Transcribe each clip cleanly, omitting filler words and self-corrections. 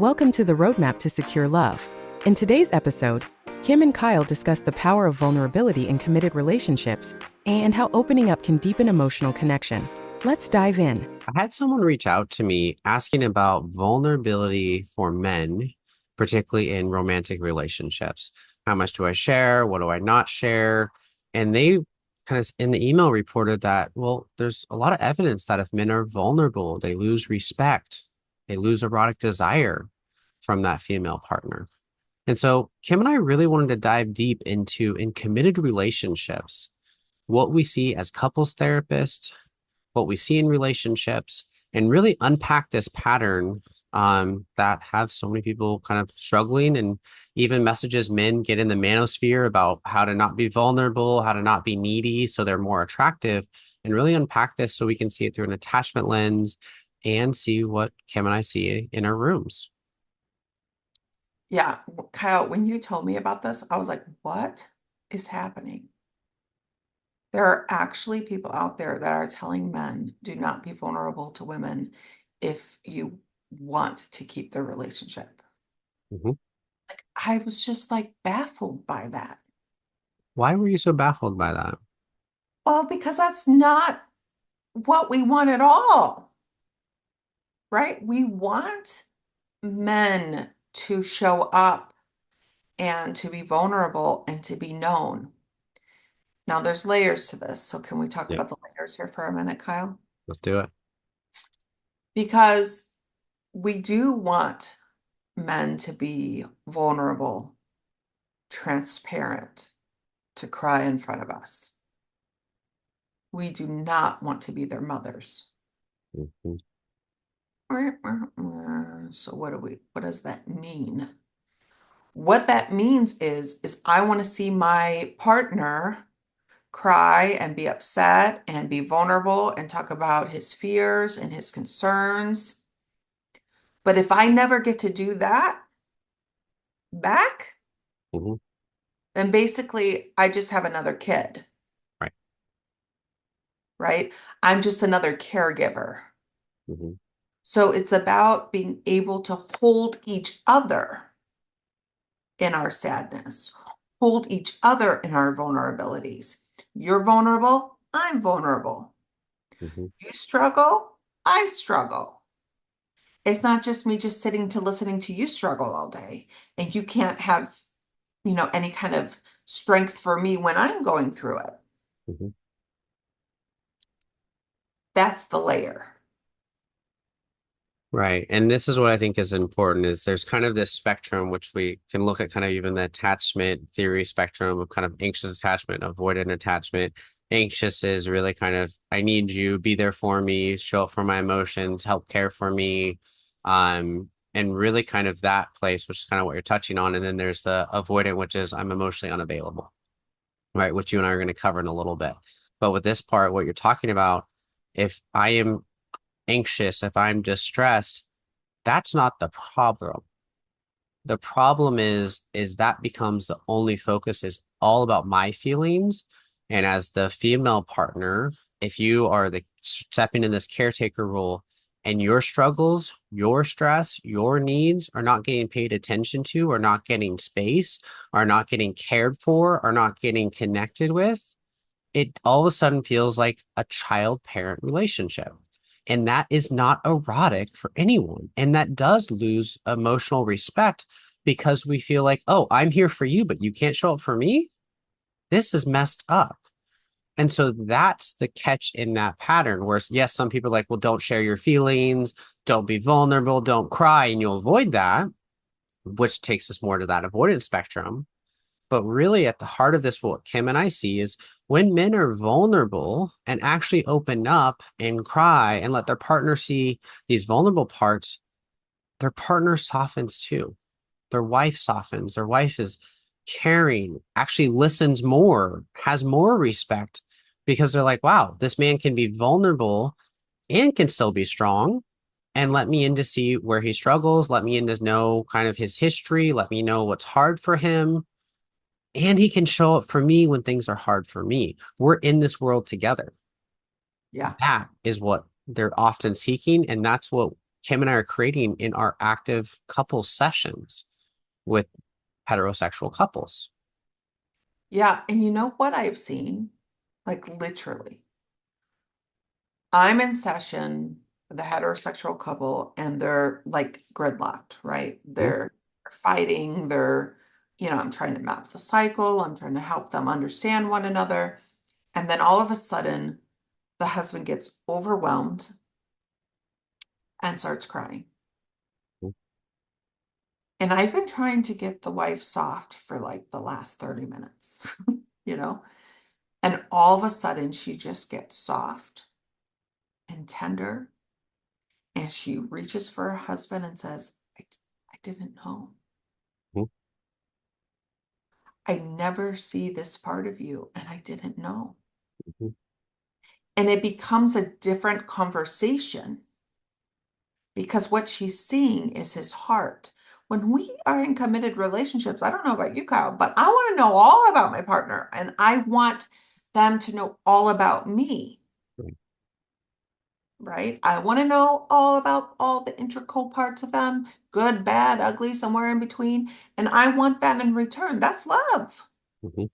Welcome to the Roadmap to Secure Love. In today's episode, Kim and Kyle discuss the power of vulnerability in committed relationships and how opening up can deepen emotional connection. Let's dive in. I had someone reach out to me asking about vulnerability for men, particularly in romantic relationships. How much do I share? What do I not share? And they kind of in the email reported that, well, there's a lot of evidence that if men are vulnerable, they lose respect, they lose erotic desire from that female partner. And so Kim and I really wanted to dive deep into in committed relationships, what we see as couples therapists, what we see in relationships, and really unpack this pattern that have so many people kind of struggling, and even messages men get in the manosphere about how to not be vulnerable, how to not be needy so they're more attractive, and really unpack this so we can see it through an attachment lens and see what Kim and I see in our rooms. Yeah, Kyle, when you told me about this, I was like, what is happening? There are actually people out there that are telling men, do not be vulnerable to women if you want to keep the relationship. Mhm. Like, I was just like baffled by that. Why were you so baffled by that? Well, because that's not what we want at all, right? We want men to show up and to be vulnerable and to be known. Now, there's layers to this. So can we talk Yep, about the layers here for a minute, Kyle? let's do it. Because we do want men to be vulnerable, transparent, to cry in front of us. We do not want to be their mothers. Mhm. So what does that mean? What that means is I want to see my partner cry and be upset and be vulnerable and talk about his fears and his concerns. But if I never get to do that back, Mhm. then basically I just have another kid, Right. right? I'm just another caregiver. Mhm. So it's about being able to hold each other in our sadness, hold each other in our vulnerabilities. You're vulnerable, I'm vulnerable. Mhm. You struggle, I struggle. It's not just me just sitting to listening to you struggle all day, and you can't have, any kind of strength for me when I'm going through it. Mhm. That's the layer. Right. And this is what I think is important is there's kind of this spectrum, which we can look at kind of even the attachment theory spectrum of kind of anxious attachment, avoidant attachment. Anxious is really kind of, I need you, be there for me, show up for my emotions, help care for me. And really kind of that place, which is kind of what you're touching on. And then there's the avoidant, which is I'm emotionally unavailable, right? Which you and I are going to cover in a little bit. But with this part, what you're talking about, if I am anxious, if I'm distressed, that's not the problem. The problem is that becomes the only focus is all about my feelings. And as the female partner, if you are the stepping in this caretaker role and your struggles, your stress, your needs are not getting paid attention to, or not getting space, are not getting cared for, are not getting connected with, it all of a sudden feels like a child parent relationship. And that is not erotic for anyone. And that does lose emotional respect because we feel like, oh, I'm here for you, but you can't show up for me. This is messed up. And so that's the catch in that pattern. Whereas, yes, some people are like, well, don't share your feelings, don't be vulnerable, don't cry, and you'll avoid that, which takes us more to that avoidance spectrum. But really, at the heart of this, what Kim and I see is when men are vulnerable and actually open up and cry and let their partner see these vulnerable parts, their partner softens too. Their wife softens. Their wife is caring, actually listens more, has more respect because they're like, wow, this man can be vulnerable and can still be strong. And let me in to see where he struggles. Let me in to know kind of his history. Let me know what's hard for him, and he can show up for me when things are hard for me. We're in this world together. Yeah. That is what they're often seeking. And that's what Kim and I are creating in our active couple sessions with heterosexual couples. Yeah. And you know what I've seen? Like literally, I'm in session with a heterosexual couple and they're like gridlocked, right? Mhm, They're fighting, I'm trying to map the cycle, I'm trying to help them understand one another. And then all of a sudden, the husband gets overwhelmed and starts crying. mhm, And I've been trying to get the wife soft for like the last 30 minutes, you know? And all of a sudden, she just gets soft and tender. And she reaches for her husband and says, I didn't know. mhm, I never see this part of you, and I didn't know. mhm, And it becomes a different conversation because what she's seeing is his heart. When we are in committed relationships, I don't know about you, Kyle, but I want to know all about my partner and I want them to know all about me, right, right? I want to know all about all the integral parts of them, good, bad, ugly, somewhere in between. And I want that in return. That's love. mhm,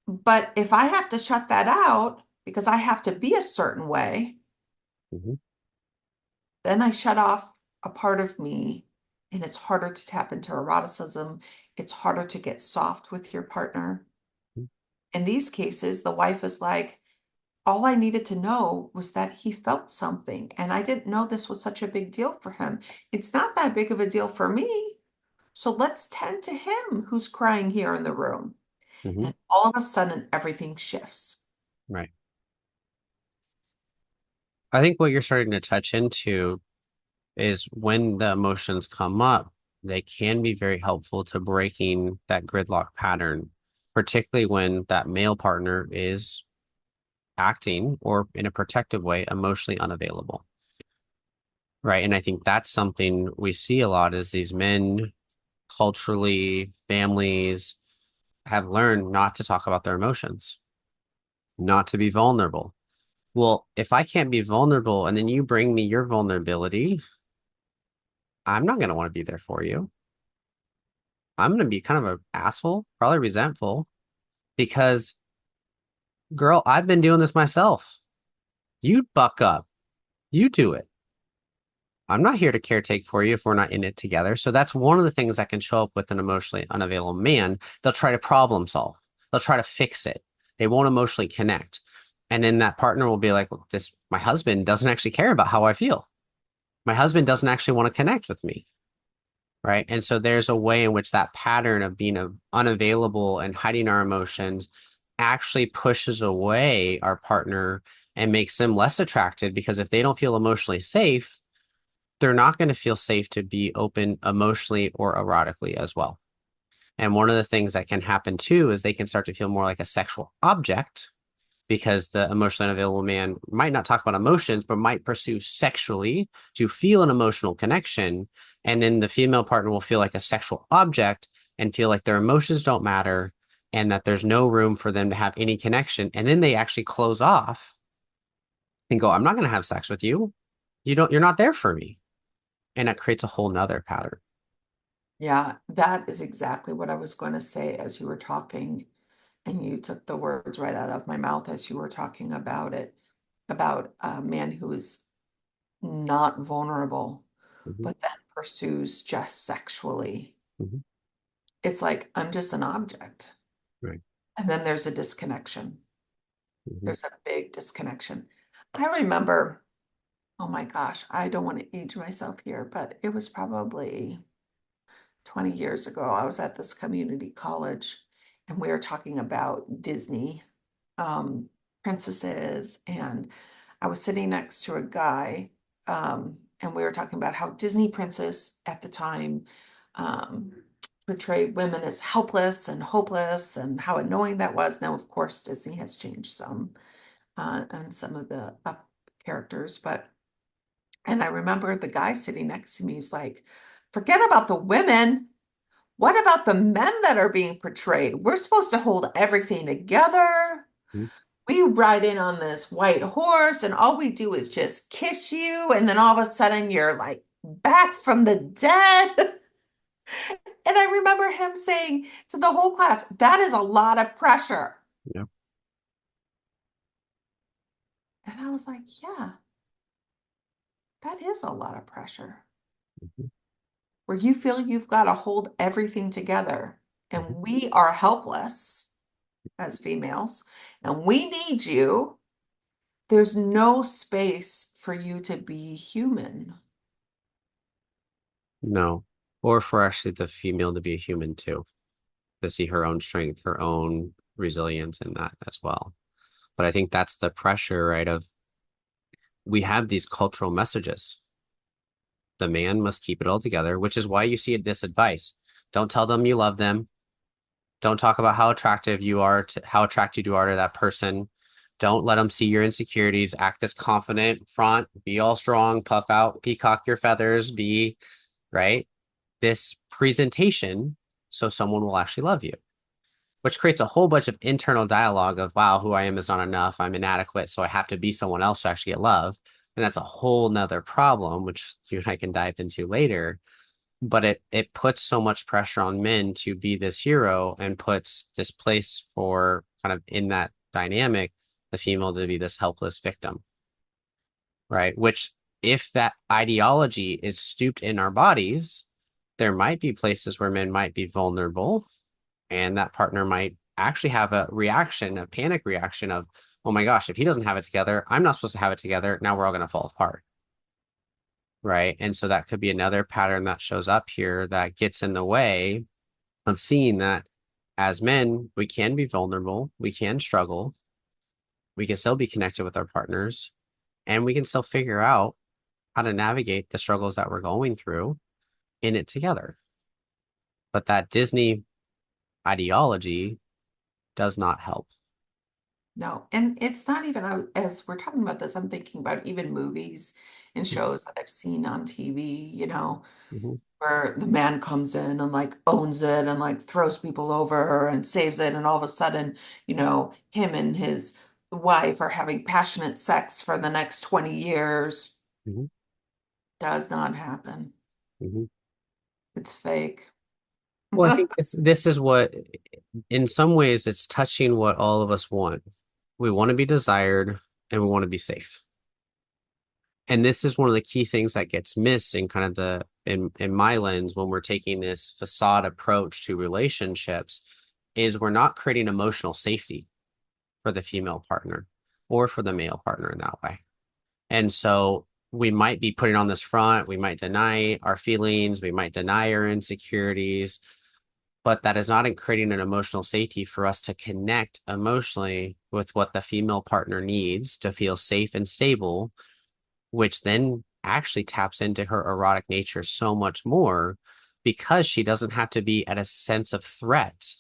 But if I have to shut that out because I have to be a certain way, mhm, then I shut off a part of me and it's harder to tap into eroticism. It's harder to get soft with your partner. mhm, In these cases, the wife is like, all I needed to know was that he felt something, and I didn't know this was such a big deal for him. It's not that big of a deal for me. So let's tend to him who's crying here in the room. mhm, And all of a sudden, everything shifts. right. I think what you're starting to touch into is when the emotions come up, they can be very helpful to breaking that gridlock pattern, particularly when that male partner is acting or in a protective way emotionally unavailable. Right. And I think that's something we see a lot is these men culturally, families have learned not to talk about their emotions, not to be vulnerable. Well, if I can't be vulnerable and then you bring me your vulnerability, I'm not going to want to be there for you. I'm going to be kind of an asshole, probably resentful because, girl, I've been doing this myself. You buck up, you do it. I'm not here to caretake for you if we're not in it together. So that's one of the things that can show up with an emotionally unavailable man. They'll try to problem solve. They'll try to fix it. They won't emotionally connect. And then that partner will be like, well, my husband doesn't actually care about how I feel. My husband doesn't actually want to connect with me. Right. And so there's a way in which that pattern of being unavailable and hiding our emotions actually pushes away our partner and makes them less attracted because if they don't feel emotionally safe, they're not going to feel safe to be open emotionally or erotically as well. And one of the things that can happen too is they can start to feel more like a sexual object because the emotionally unavailable man might not talk about emotions, but might pursue sexually to feel an emotional connection. And then the female partner will feel like a sexual object and feel like their emotions don't matter and that there's no room for them to have any connection. And then they actually close off and go, I'm not going to have sex with you. You're not there for me. And that creates a whole nother pattern. Yeah, that is exactly what I was going to say as you were talking, and you took the words right out of my mouth as you were talking about it, about a man who is not vulnerable, Mhm, but then pursues just sexually. mhm, It's like, I'm just an object. right. And then there's a disconnection. Mhm, There's a big disconnection. I remember, oh my gosh, I don't want to age myself here, but it was probably 20 years ago. I was at this community college and we were talking about Disney um, princesses. And I was sitting next to a guy and we were talking about how Disney princess at the time um, portrayed women as helpless and hopeless and how annoying that was. Now, of course, Disney has changed some and some of the characters, but and I remember the guy sitting next to me was like, forget about the women. What about the men that are being portrayed? We're supposed to hold everything together. mhm, we ride in on this white horse and all we do is just kiss you. And then all of a sudden you're like back from the dead. And I remember him saying to the whole class, that is a lot of pressure. Yeah. And I was like, yeah, that is a lot of pressure Mhm. where you feel you've got to hold everything together. Mhm. And we are helpless as females, and we need you. There's no space for you to be human. No. Or for actually the female to be a human too, to see her own strength, her own resilience in that as well. But I think that's the pressure, right? Of we have these cultural messages. The man must keep it all together, which is why you see this advice. Don't tell them you love them. Don't talk about how attractive you are to how attracted you are to that person. Don't let them see your insecurities. Act as confident front, be all strong, puff out, peacock your feathers, be right. This presentation so someone will actually love you, which creates a whole bunch of internal dialogue of, wow, who I am is not enough. I'm inadequate. So I have to be someone else to actually get love. And that's a whole nother problem, which you and I can dive into later. But it puts so much pressure on men to be this hero and puts this place for kind of in that dynamic, the female to be this helpless victim, right? Which if that ideology is stooped in our bodies, there might be places where men might be vulnerable and that partner might actually have a reaction, a panic reaction of, oh my gosh, if he doesn't have it together, I'm not supposed to have it together. Now we're all going to fall apart. Right. And so that could be another pattern that shows up here that gets in the way of seeing that as men, we can be vulnerable, we can struggle, we can still be connected with our partners, and we can still figure out how to navigate the struggles that we're going through in it together. But that Disney ideology does not help. No, and it's not even, as we're talking about this, I'm thinking about even movies and shows that I've seen on TV, Mm-hmm. where the man comes in and like owns it and like throws people over and saves it. And all of a sudden, him and his wife are having passionate sex for the next 20 years. Mm-hmm. Does not happen. Mm-hmm. It's fake. Well, I think this is what, in some ways, it's touching what all of us want. We want to be desired and we want to be safe. And this is one of the key things that gets missed in kind of in my lens when we're taking this facade approach to relationships is we're not creating emotional safety for the female partner or for the male partner in that way. And so we might be putting on this front, we might deny our feelings, we might deny our insecurities, but that is not in creating an emotional safety for us to connect emotionally with what the female partner needs to feel safe and stable, which then actually taps into her erotic nature so much more because she doesn't have to be at a sense of threat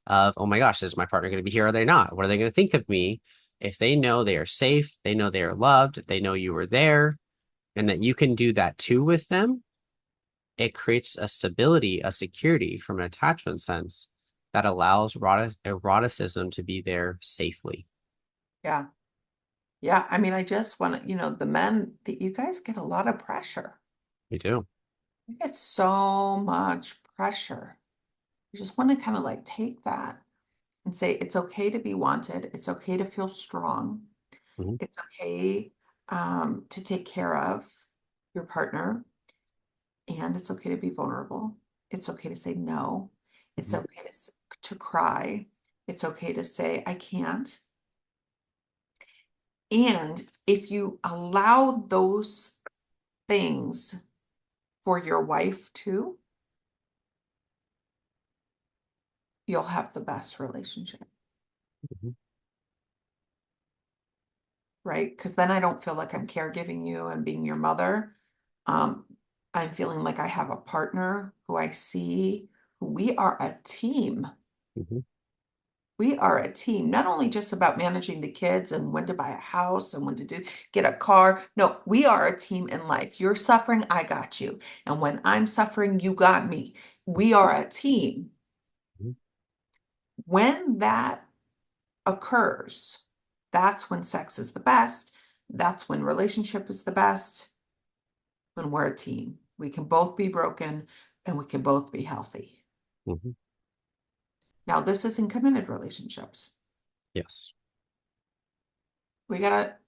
of, oh my gosh, is my partner going to be here? Or are they not? What are they going to think of me? If they know they are safe, they know they are loved, they know you were there, and that you can do that too with them, it creates a stability, a security from an attachment sense that allows eroticism to be there safely. Yeah. Yeah. I mean, I just want to, the men that you guys get a lot of pressure. Me too. You get so much pressure. You just want to kind of like take that and say it's okay to be wanted. It's okay to feel strong. Mhm. It's okay to take care of your partner, and it's okay to be vulnerable. It's okay to say no. It's Mhm. okay to cry. It's okay to say I can't. And if you allow those things for your wife too, you'll have the best relationship, Mhm. right? Because then I don't feel like I'm caregiving you and being your mother. Um, I'm feeling like I have a partner who I see, who we are a team. Mhm. We are a team, not only just about managing the kids and when to buy a house and when to get a car. No, we are a team in life. You're suffering, I got you. And when I'm suffering, you got me. We are a team. Mhm. When that occurs, That's when sex is the best. That's when relationship is the best. When we're a team, we can both be broken and we can both be healthy. Mhm. Now, this is in committed relationships. Yes. We gotta,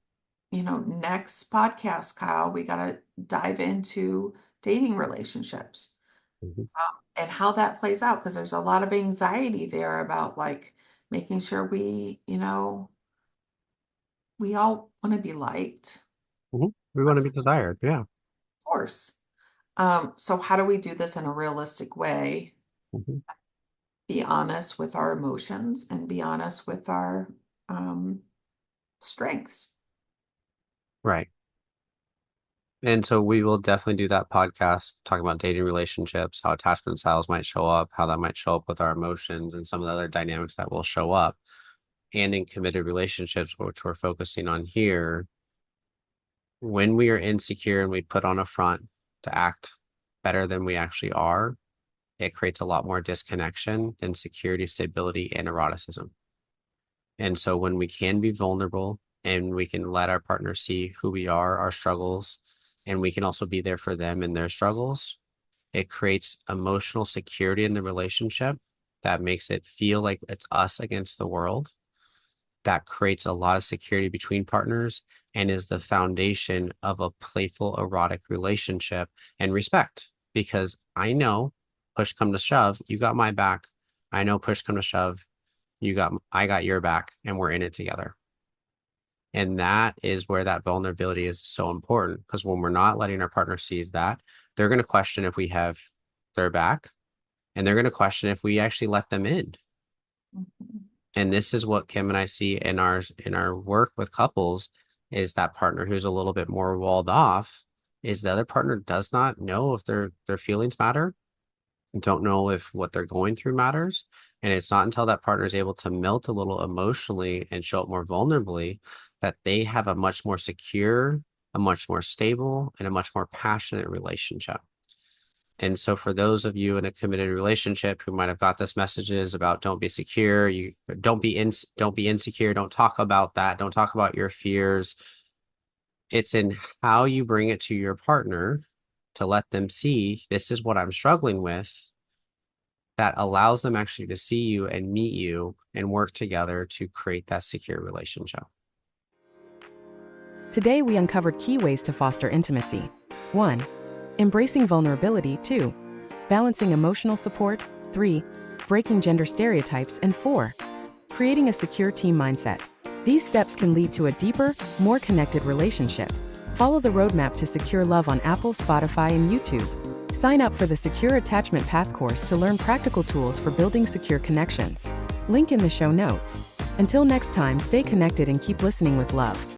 next podcast, Kyle, we gotta dive into dating relationships Mhm. and how that plays out, because there's a lot of anxiety there about like making sure we all want to be liked, Mhm. We want to be desired. Yeah. of course. So how do we do this in a realistic way? Mhm. Be honest with our emotions and be honest with our um, strengths. Right. And so we will definitely do that podcast talking about dating relationships, how attachment styles might show up, how that might show up with our emotions and some of the other dynamics that will show up. And in committed relationships, which we're focusing on here, when we are insecure and we put on a front to act better than we actually are, it creates a lot more disconnection, insecurity, stability, and eroticism. And so when we can be vulnerable and we can let our partner see who we are, our struggles, and we can also be there for them in their struggles, it creates emotional security in the relationship that makes it feel like it's us against the world. That creates a lot of security between partners and is the foundation of a playful, erotic relationship and respect. Because I know push come to shove, you got my back. I know push come to shove, I got your back, and we're in it together. And that is where that vulnerability is so important, because when we're not letting our partner seize that, they're going to question if we have their back, and they're going to question if we actually let them in. Mhm. And this is what Kim and I see in our work with couples, is that partner who's a little bit more walled off is the other partner does not know if their feelings matter, don't know if what they're going through matters. And it's not until that partner is able to melt a little emotionally and show up more vulnerably that they have a much more secure, a much more stable, and a much more passionate relationship. And so for those of you in a committed relationship who might have got this messages about don't be secure, you don't be insecure, don't talk about that, don't talk about your fears. It's in how you bring it to your partner to let them see this is what I'm struggling with, that allows them actually to see you and meet you and work together to create that secure relationship. Today, we uncovered key ways to foster intimacy. 1. Embracing vulnerability. 2. Balancing emotional support. 3. Breaking gender stereotypes. And 4. Creating a secure team mindset. These steps can lead to a deeper, more connected relationship. Follow the roadmap to secure love on Apple, Spotify, and YouTube. Sign up for the Secure Attachment Path course to learn practical tools for building secure connections. Link in the show notes. Until next time, stay connected and keep listening with love.